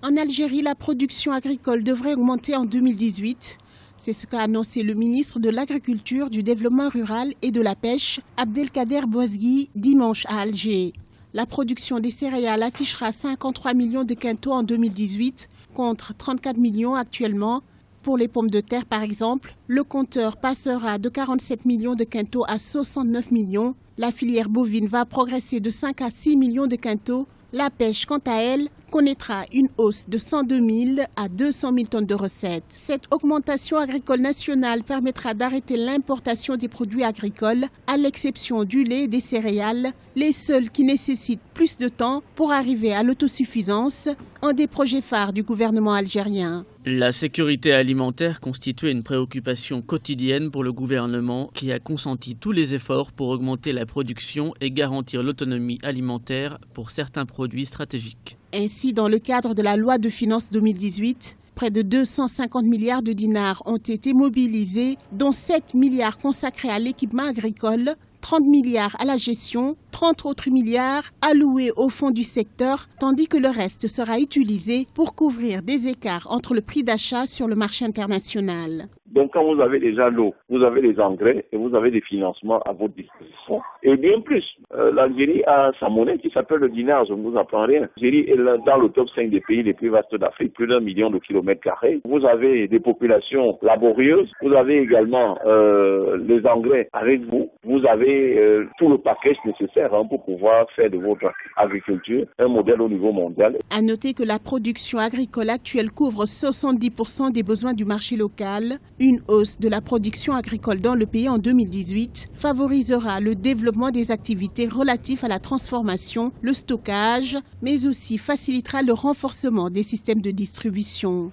En Algérie, la production agricole devrait augmenter en 2018. C'est ce qu'a annoncé le ministre de l'Agriculture, du Développement rural et de la Pêche, Abdelkader Bouazgui, dimanche à Alger. La production des céréales affichera 53 millions de quintaux en 2018 contre 34 millions actuellement. Pour les pommes de terre, par exemple, le compteur passera de 47 millions de quintaux à 69 millions. La filière bovine va progresser de 5 à 6 millions de quintaux. La pêche, quant à elle, connaîtra une hausse de 102 000 à 200 000 tonnes de recettes. Cette augmentation agricole nationale permettra d'arrêter l'importation des produits agricoles, à l'exception du lait et des céréales, les seuls qui nécessitent plus de temps pour arriver à l'autosuffisance, un des projets phares du gouvernement algérien. La sécurité alimentaire constituait une préoccupation quotidienne pour le gouvernement qui a consenti tous les efforts pour augmenter la production et garantir l'autonomie alimentaire pour certains produits stratégiques. Ainsi, dans le cadre de la loi de finances 2018, près de 250 milliards de dinars ont été mobilisés, dont 7 milliards consacrés à l'équipement agricole, 30 milliards à la gestion, 30 autres milliards alloués au fonds du secteur, tandis que le reste sera utilisé pour couvrir des écarts entre le prix d'achat sur le marché international. Donc quand vous avez déjà l'eau, vous avez les engrais et vous avez des financements à votre disposition. Et bien plus, l'Algérie a sa monnaie qui s'appelle le dinar, je ne vous apprends rien. L'Algérie est dans le top 5 des pays les plus vastes d'Afrique, plus d'1 million de kilomètres carrés. Vous avez des populations laborieuses, vous avez également les engrais avec vous, vous avez tout le package nécessaire pour pouvoir faire de votre agriculture un modèle au niveau mondial. À noter que la production agricole actuelle couvre 70% des besoins du marché local. Une hausse de la production agricole dans le pays en 2018 favorisera le développement des activités relatives à la transformation, le stockage, mais aussi facilitera le renforcement des systèmes de distribution.